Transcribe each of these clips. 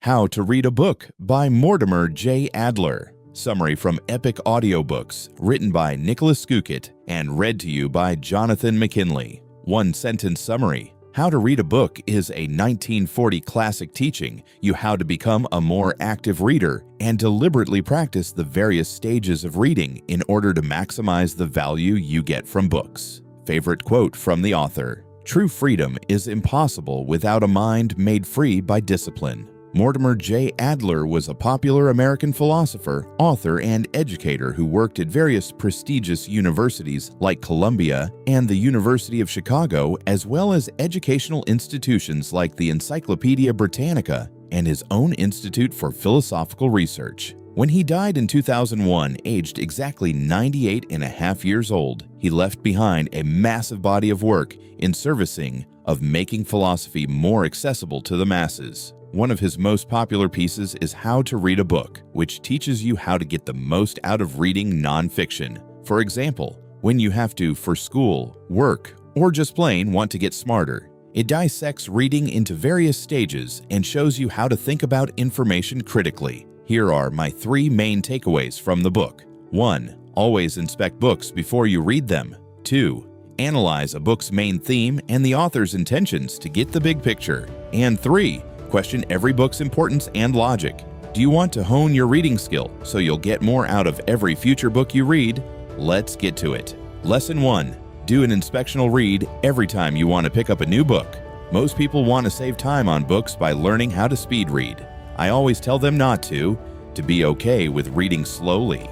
How to Read a Book by Mortimer J. Adler. Summary from Epic Audiobooks, written by Nicholas Skukit and read to you by Jonathan McKinley. One-sentence summary. How to Read a Book is a 1940 classic teaching you how to become a more active reader and deliberately practice the various stages of reading in order to maximize the value you get from books. Favorite quote from the author: "True freedom is impossible without a mind made free by discipline." Mortimer J. Adler was a popular American philosopher, author, and educator who worked at various prestigious universities like Columbia and the University of Chicago, as well as educational institutions like the Encyclopedia Britannica and his own Institute for Philosophical Research. When he died in 2001, aged exactly 98 and a half years old, he left behind a massive body of work in servicing of making philosophy more accessible to the masses. One of his most popular pieces is How to Read a Book, which teaches you how to get the most out of reading nonfiction. For example, when you have to for school, work, or just plain want to get smarter. It dissects reading into various stages and shows you how to think about information critically. Here are my 3 main takeaways from the book. 1. Always inspect books before you read them. 2. Analyze a book's main theme and the author's intentions to get the big picture. And 3. Question every book's importance and logic. Do you want to hone your reading skill so you'll get more out of every future book you read? Let's get to it. Lesson 1. Do an inspectional read every time you want to pick up a new book. Most people want to save time on books by learning how to speed read. I always tell them not to be okay with reading slowly.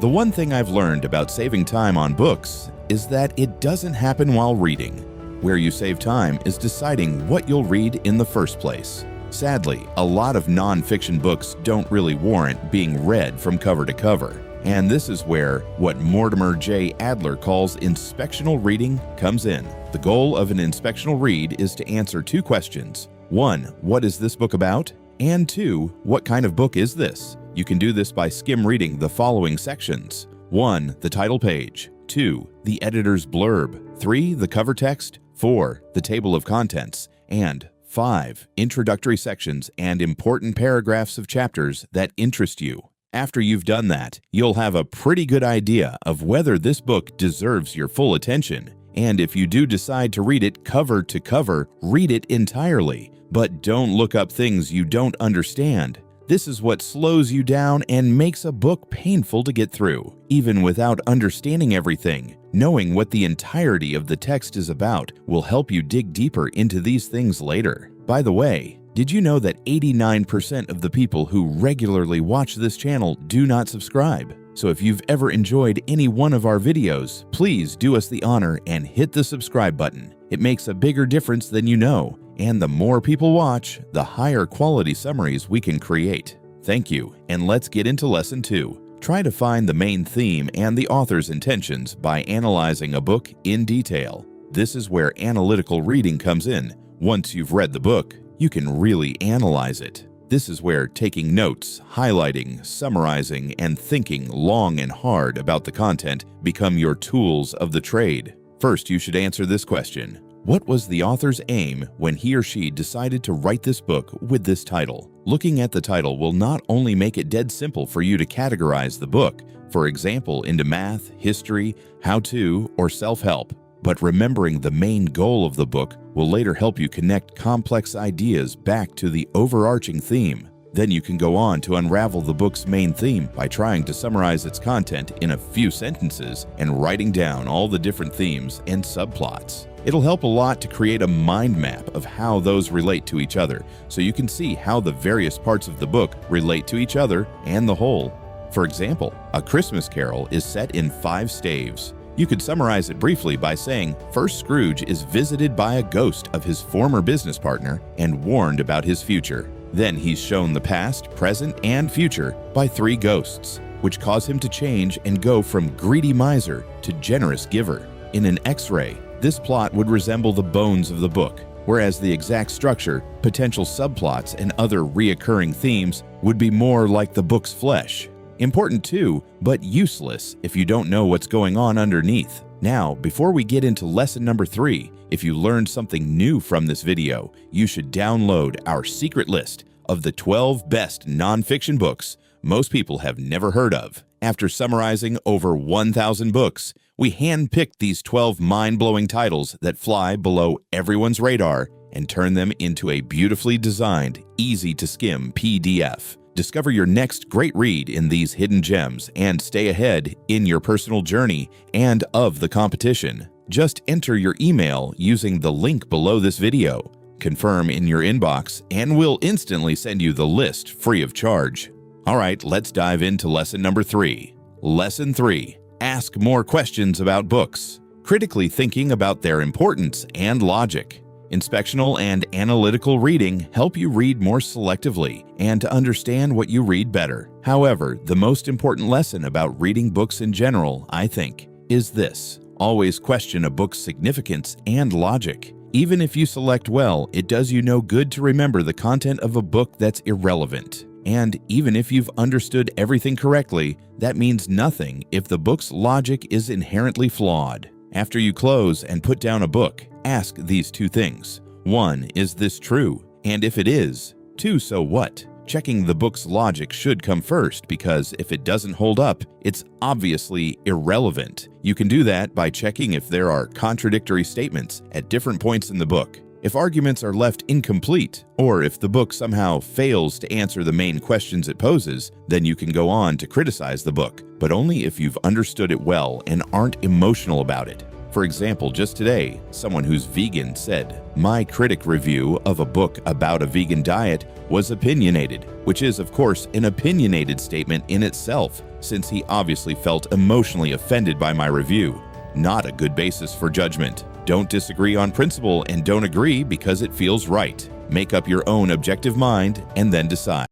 The one thing I've learned about saving time on books is that it doesn't happen while reading. Where you save time is deciding what you'll read in the first place. Sadly, a lot of non-fiction books don't really warrant being read from cover to cover, and this is where what Mortimer J. Adler calls inspectional reading comes in. The goal of an inspectional read is to answer 2 questions. 1. What is this book about? And 2. What kind of book is this? You can do this by skim reading the following sections. 1. The title page. 2. The editor's blurb. 3. The cover text. 4. The table of contents. And 5. Introductory sections and important paragraphs of chapters that interest you. After you've done that, you'll have a pretty good idea of whether this book deserves your full attention. And if you do decide to read it cover to cover, read it entirely. But don't look up things you don't understand. This is what slows you down and makes a book painful to get through. Even without understanding everything, knowing what the entirety of the text is about will help you dig deeper into these things later. By the way, did you know that 89% of the people who regularly watch this channel do not subscribe? So if you've ever enjoyed any one of our videos, please do us the honor and hit the subscribe button. It makes a bigger difference than you know. And the more people watch, the higher quality summaries we can create. Thank you, and let's get into Lesson 2. Try to find the main theme and the author's intentions by analyzing a book in detail. This is where analytical reading comes in. Once you've read the book, you can really analyze it. This is where taking notes, highlighting, summarizing, and thinking long and hard about the content become your tools of the trade. First, you should answer this question. What was the author's aim when he or she decided to write this book with this title? Looking at the title will not only make it dead simple for you to categorize the book, for example, into math, history, how-to, or self-help, but remembering the main goal of the book will later help you connect complex ideas back to the overarching theme. Then you can go on to unravel the book's main theme by trying to summarize its content in a few sentences and writing down all the different themes and subplots. It'll help a lot to create a mind map of how those relate to each other, so you can see how the various parts of the book relate to each other and the whole. For example, A Christmas Carol is set in 5 staves. You could summarize it briefly by saying, first Scrooge is visited by a ghost of his former business partner and warned about his future. Then he's shown the past, present, and future by 3 ghosts, which cause him to change and go from greedy miser to generous giver. In an X-ray, this plot would resemble the bones of the book, whereas the exact structure, potential subplots, and other reoccurring themes would be more like the book's flesh. Important too, but useless if you don't know what's going on underneath. Now, before we get into lesson number 3, if you learned something new from this video, you should download our secret list of the 12 best nonfiction books most people have never heard of. After summarizing over 1,000 books, we handpicked these 12 mind-blowing titles that fly below everyone's radar and turn them into a beautifully designed, easy-to-skim PDF. Discover your next great read in these hidden gems and stay ahead in your personal journey and of the competition. Just enter your email using the link below this video. Confirm in your inbox and we'll instantly send you the list free of charge. All right, let's dive into lesson number 3. Lesson 3. Ask more questions about books. Critically thinking about their importance and logic. Inspectional and analytical reading help you read more selectively and to understand what you read better. However, the most important lesson about reading books in general, I think, is this. Always question a book's significance and logic. Even if you select well, it does you no good to remember the content of a book that's irrelevant. And even if you've understood everything correctly, that means nothing if the book's logic is inherently flawed. After you close and put down a book, ask these 2 things. 1, is this true? And if it is, 2, so what? Checking the book's logic should come first because if it doesn't hold up, it's obviously irrelevant. You can do that by checking if there are contradictory statements at different points in the book, if arguments are left incomplete, or if the book somehow fails to answer the main questions it poses, then you can go on to criticize the book, but only if you've understood it well and aren't emotional about it. For example, just today, someone who's vegan said, "My critic review of a book about a vegan diet was opinionated," which is, of course, an opinionated statement in itself, since he obviously felt emotionally offended by my review. Not a good basis for judgment. Don't disagree on principle and don't agree because it feels right. Make up your own objective mind and then decide.